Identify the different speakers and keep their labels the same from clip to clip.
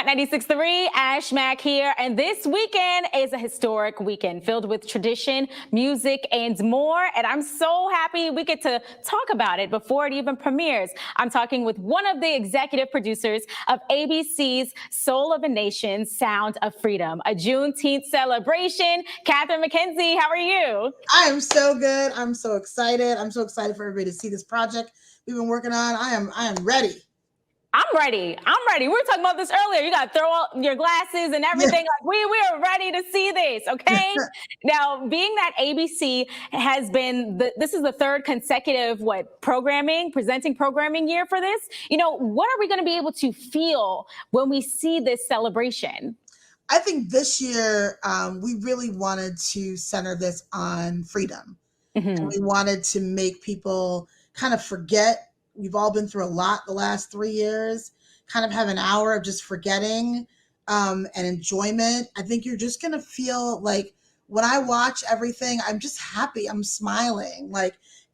Speaker 1: Hot 96.3, Ash Mack here, and this weekend is a historic weekend filled with tradition, music, and more, and I'm so happy we get to talk about it before it even premieres. I'm talking with one of the executive producers of ABC's Soul of a Nation, Sound of Freedom, a Juneteenth celebration. Catherine McKenzie, how are you?
Speaker 2: I am so good. I'm so excited. I'm so excited for everybody to see this project we've been working on. I am ready.
Speaker 1: I'm ready. I'm ready. We were talking about this earlier. You got to throw out your glasses and everything. Like we are ready to see this. Okay. Now, being that ABC has been this is the third consecutive presenting programming year for this. What are we going to be able to feel when we see this celebration?
Speaker 2: I think this year we really wanted to center this on freedom. And we wanted to make people kind of forget. We've all been through a lot the last 3 years, kind of have an hour of just forgetting and enjoyment. I think you're just going to feel like when I watch everything, I'm just happy. I'm smiling,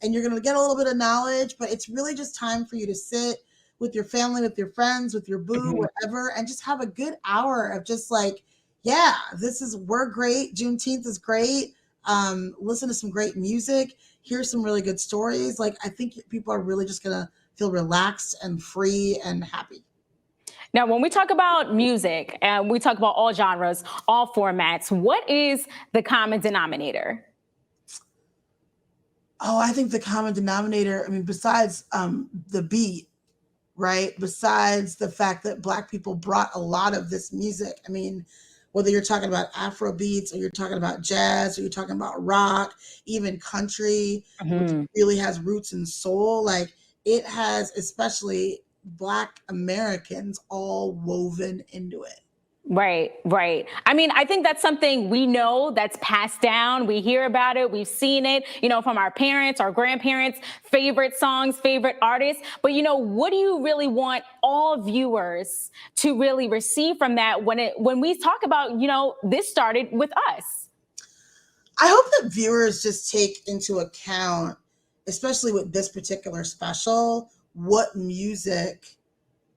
Speaker 2: and you're going to get a little bit of knowledge, but it's really just time for you to sit with your family, with your friends, with your boo, whatever, and just have a good hour of just we're great. Juneteenth is great. Listen to some great music, hear some really good stories. I think people are really just going to feel relaxed and free and happy.
Speaker 1: Now, when we talk about music and we talk about all genres, all formats, what is the common denominator?
Speaker 2: Oh, I think the common denominator, besides the beat, right? Besides the fact that Black people brought a lot of this music. Whether you're talking about Afro beats or you're talking about jazz or you're talking about rock, even country, which really has roots in soul, it has especially Black Americans all woven into it.
Speaker 1: Right. I think that's something we know that's passed down. We hear about it. We've seen it, from our parents, our grandparents, favorite songs, favorite artists. But, what do you really want all viewers to really receive from that when we talk about, this started with us?
Speaker 2: I hope that viewers just take into account, especially with this particular special, what music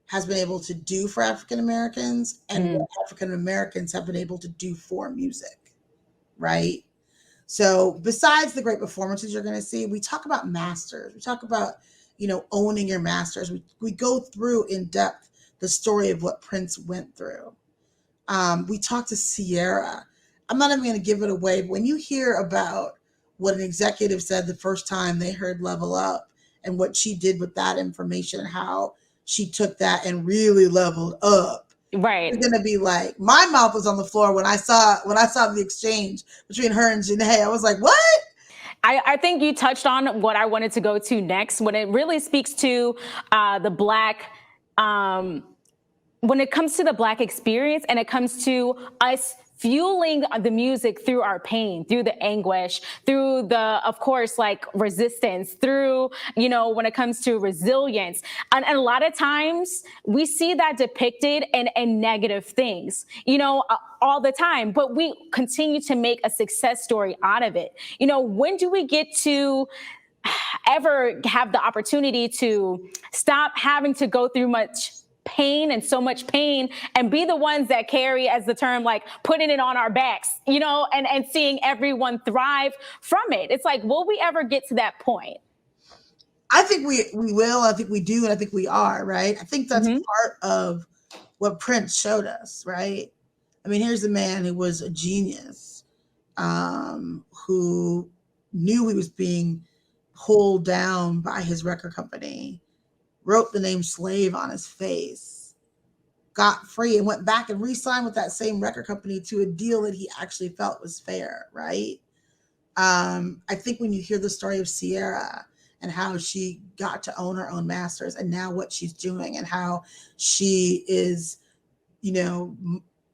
Speaker 2: has been able to do for African Americans and what African Americans have been able to do for music, right? So besides the great performances you're going to see, we talk about masters. We talk about, owning your masters. We go through in depth the story of what Prince went through. We talk to Sierra. I'm not even going to give it away, but when you hear about what an executive said the first time they heard Level Up and what she did with that information and how she took that and really leveled up.
Speaker 1: Right.
Speaker 2: You're gonna be like, my mouth was on the floor when I saw the exchange between her and Janae. I was like, what?
Speaker 1: I think you touched on what I wanted to go to next, when it really speaks to the Black, when it comes to the Black experience and it comes to us fueling the music through our pain, through the anguish, through the, of course, resistance, through, when it comes to resilience. And a lot of times we see that depicted in negative things, all the time, but we continue to make a success story out of it. When do we get to ever have the opportunity to stop having to go through pain and so much pain and be the ones that carry, as the term, putting it on our backs, and seeing everyone thrive from it? It's will we ever get to that point?
Speaker 2: I think we will. I think we do. And I think we are, right? I think that's part of what Prince showed us, right? Here's a man who was a genius, who knew he was being pulled down by his record company, wrote the name Slave on his face, got free, and went back and re-signed with that same record company to a deal that he actually felt was fair, right? I think when you hear the story of Sierra and how she got to own her own masters and now what she's doing and how she is,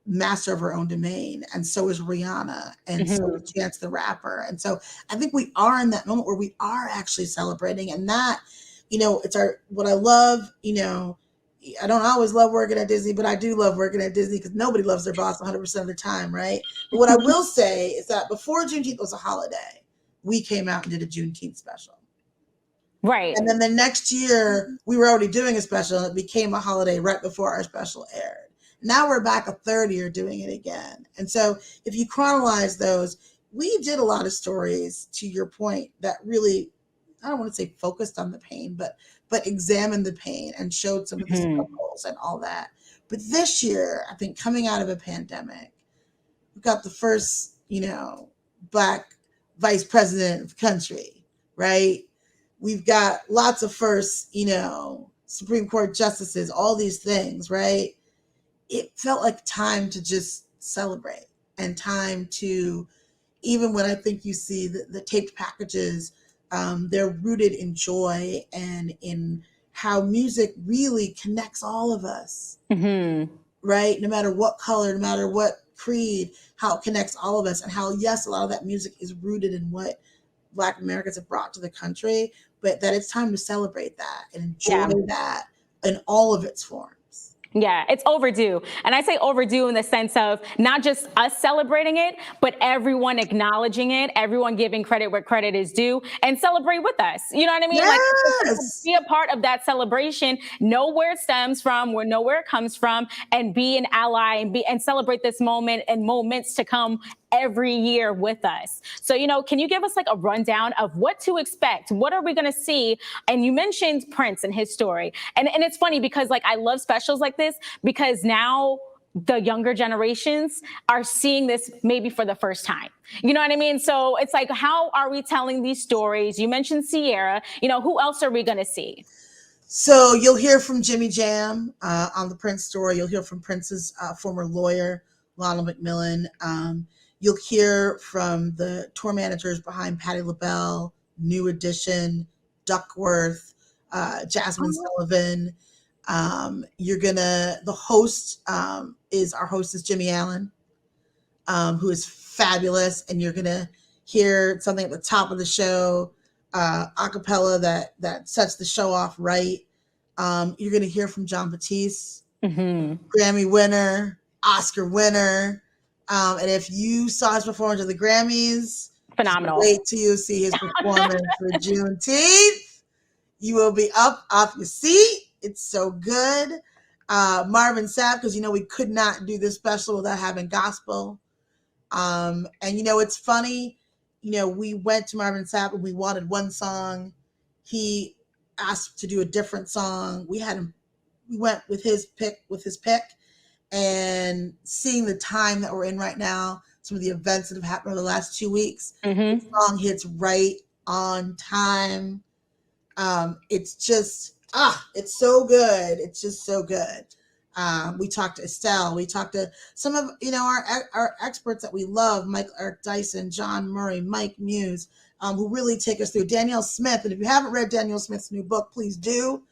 Speaker 2: master of her own domain, and so is Rihanna, and so is Chance the Rapper. And so I think we are in that moment where we are actually celebrating, and that, it's what I love. I don't always love working at Disney, but I do love working at Disney because nobody loves their boss 100% of the time, right? But what I will say is that before Juneteenth was a holiday, we came out and did a Juneteenth special.
Speaker 1: Right.
Speaker 2: And then the next year, we were already doing a special, and it became a holiday right before our special aired. Now we're back a third year doing it again. And so if you chronologize those, we did a lot of stories, to your point, that really, I don't want to say focused on the pain, but examined the pain and showed some of the struggles and all that. But this year, I think coming out of a pandemic, we've got the first, Black vice president of the country, right? We've got lots of first, Supreme Court justices, all these things, right? It felt like time to just celebrate, and time to, even when I think you see the taped packages, they're rooted in joy and in how music really connects all of us, right? No matter what color, no matter what creed, how it connects all of us, and how, yes, a lot of that music is rooted in what Black Americans have brought to the country, but that it's time to celebrate that and enjoy that in all of its forms.
Speaker 1: Yeah, it's overdue. And I say overdue in the sense of not just us celebrating it, but everyone acknowledging it, everyone giving credit where credit is due, and celebrate with us. You know what I mean? Like, be a part of that celebration, know where it stems from, know where it comes from, and be an ally and celebrate this moment and moments to come every year with us. So, can you give us like a rundown of what to expect? What are we going to see? And you mentioned Prince and his story. And it's funny because like I love specials like this because now the younger generations are seeing this maybe for the first time. You know what I mean? So it's like, how are we telling these stories? You mentioned Sierra. Who else are we going to see?
Speaker 2: So you'll hear from Jimmy Jam on the Prince story. You'll hear from Prince's former lawyer, Lionel McMillan. You'll hear from the tour managers behind Patti LaBelle, New Edition, Duckworth, Jasmine Sullivan. The host is Jimmy Allen, who is fabulous. And you're going to hear something at the top of the show, a cappella that sets the show off right. You're going to hear from John Batiste, Grammy winner, Oscar winner. And if you saw his performance at the Grammys,
Speaker 1: phenomenal.
Speaker 2: Wait till you see his performance for Juneteenth. You will be up off your seat. It's so good. Marvin Sapp, because we could not do this special without having gospel. And it's funny. We went to Marvin Sapp and we wanted one song. He asked to do a different song. We went with his pick. And seeing the time that we're in right now, some of the events that have happened over the last 2 weeks, the song hits right on time. It's just, it's so good. It's just so good. We talked to Estelle. We talked to some of, our experts that we love, Michael Eric Dyson, John Murray, Mike Muse, who really take us through. Danielle Smith. And if you haven't read Danielle Smith's new book, please do.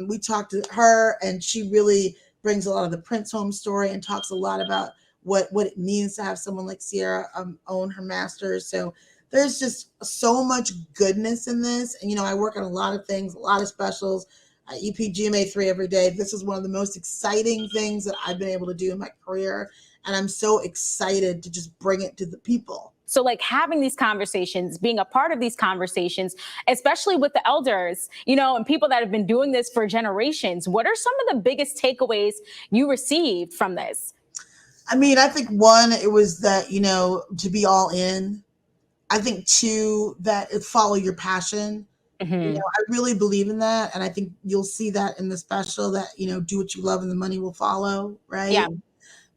Speaker 2: We talked to her, and she really brings a lot of the Prince home story and talks a lot about what it means to have someone like Sierra own her masters. So there's just so much goodness in this. And, I work on a lot of things, a lot of specials. I EP GMA3 every day. This is one of the most exciting things that I've been able to do in my career. And I'm so excited to just bring it to the people.
Speaker 1: So like having these conversations, being a part of these conversations, especially with the elders, and people that have been doing this for generations, what are some of the biggest takeaways you received from this?
Speaker 2: I mean, I think one, it was that, to be all in. I think two, that it follow your passion. I really believe in that. And I think you'll see that in the special that, do what you love and the money will follow. Right.
Speaker 1: Yeah.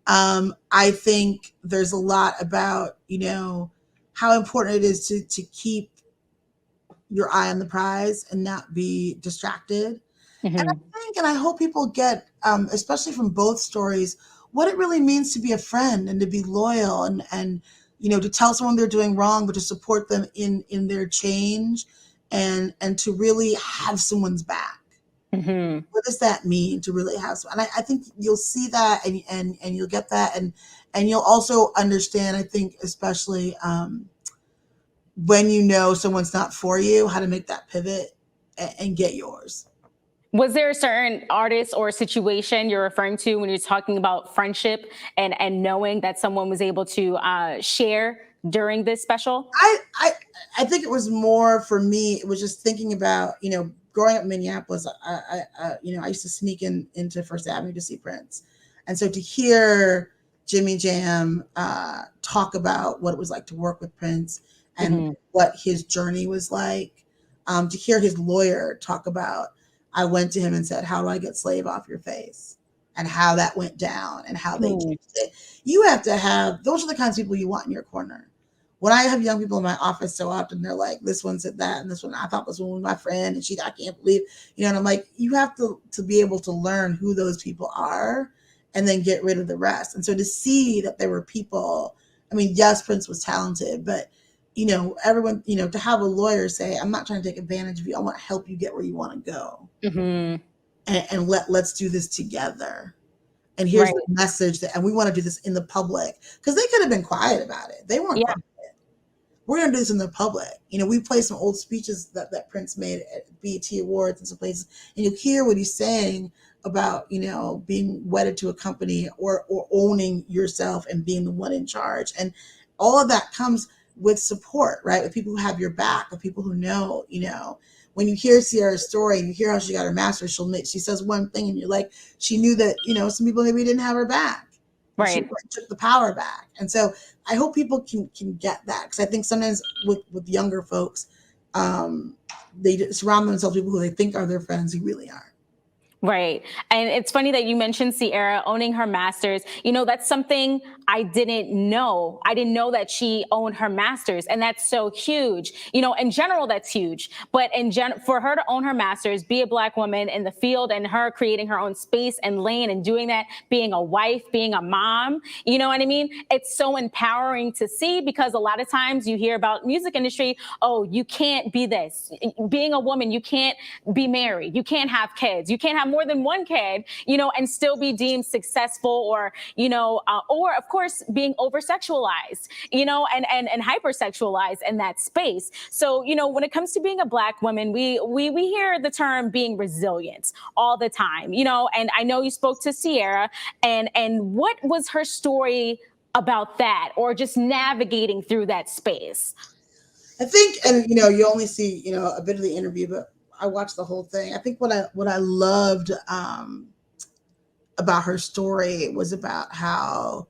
Speaker 2: I think there's a lot about, how important it is to keep your eye on the prize and not be distracted. And I think, and I hope people get, especially from both stories, what it really means to be a friend and to be loyal and to tell someone they're doing wrong, but to support them in their change and to really have someone's back. What does that mean to really have someone? And I think you'll see that and you'll get that. And you'll also understand, I think, especially when someone's not for you, how to make that pivot and get yours.
Speaker 1: Was there a certain artist or situation you're referring to when you're talking about friendship and knowing that someone was able to share during this special?
Speaker 2: I think it was more for me. It was just thinking about, growing up in Minneapolis, I used to sneak into First Avenue to see Prince. And so to hear Jimmy Jam talk about what it was like to work with Prince and what his journey was like, to hear his lawyer talk about, I went to him and said, how do I get slave off your face? And how that went down and how they changed it. You have to have, those are the kinds of people you want in your corner. When I have young people in my office, so often they're like, this one said that, and this one, I thought this one was my friend, and I can't believe, and I'm like, you have to be able to learn who those people are and then get rid of the rest. And so to see that there were people, I mean, yes, Prince was talented, but everyone, to have a lawyer say, I'm not trying to take advantage of you. I want to help you get where you want to go. And let's do this together. And here's the message and we want to do this in the public, because they could have been quiet about it. They weren't quiet. We're going to do this in the public. We play some old speeches that Prince made at BET Awards and some places, and you'll hear what he's saying about, being wedded to a company or owning yourself and being the one in charge. And all of that comes with support, right? With people who have your back, with people who know, when you hear Ciara's story and you hear how she got her master's, she says one thing and you're like, she knew that, some people maybe didn't have her back. Right. She took the power back. And so I hope people can get that, because I think sometimes with younger folks, they surround themselves with people who they think are their friends who really aren't.
Speaker 1: Right. And it's funny that you mentioned Ciara owning her master's. That's something I didn't know. I didn't know that she owned her master's. And that's so huge. In general, that's huge. But for her to own her master's, be a Black woman in the field, and her creating her own space and lane and doing that, being a wife, being a mom, you know what I mean? It's so empowering to see, because a lot of times you hear about music industry, oh, you can't be this. Being a woman, you can't be married. You can't have kids. You can't have more than one kid, and still be deemed successful, or of course being over sexualized, and hypersexualized in that space. So, when it comes to being a Black woman, we hear the term being resilient all the time, and I know you spoke to Ciara, and what was her story about that, or just navigating through that space?
Speaker 2: I think, and you only see a bit of the interview, but I watched the whole thing. I think what I loved about her story was about how,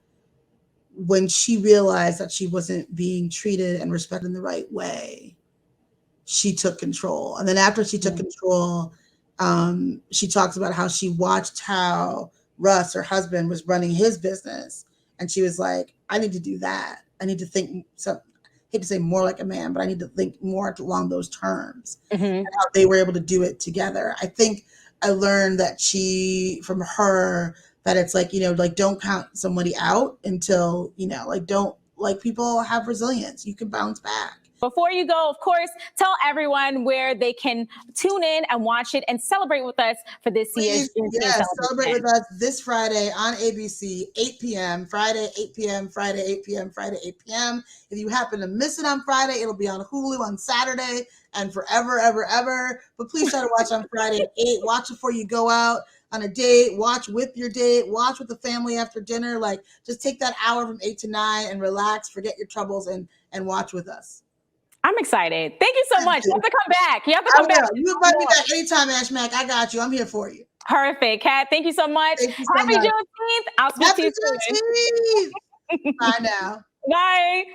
Speaker 2: when she realized that she wasn't being treated and respected in the right way, she took control. And then after she took control, she talks about how she watched how Russ, her husband, was running his business, and she was like, I need to do that. I need to think hate to say more like a man, but I need to think more along those terms. And how they were able to do it together. I think I learned that from her, that it's like, don't count somebody out until, people have resilience. You can bounce back.
Speaker 1: Before you go, of course, tell everyone where they can tune in and watch it and celebrate with us for this year's Juneteenth.
Speaker 2: Yes, celebrate with us this Friday on ABC, 8 p.m., Friday, 8 p.m., Friday, 8 p.m., Friday, 8 p.m. If you happen to miss it on Friday, it'll be on Hulu on Saturday and forever, ever, ever. But please try to watch on Friday at 8. Watch before you go out on a date. Watch with your date. Watch with the family after dinner. Just take that hour from 8 to 9 and relax, forget your troubles, and watch with us.
Speaker 1: I'm excited. Thank you so much. You have to come back. You have to come back.
Speaker 2: You invite me back anytime, Ashmack. I got you. I'm here for you.
Speaker 1: Perfect, Kat. Thank you so much. Happy Juneteenth. I'll speak to you soon.
Speaker 2: Bye now.
Speaker 1: Bye.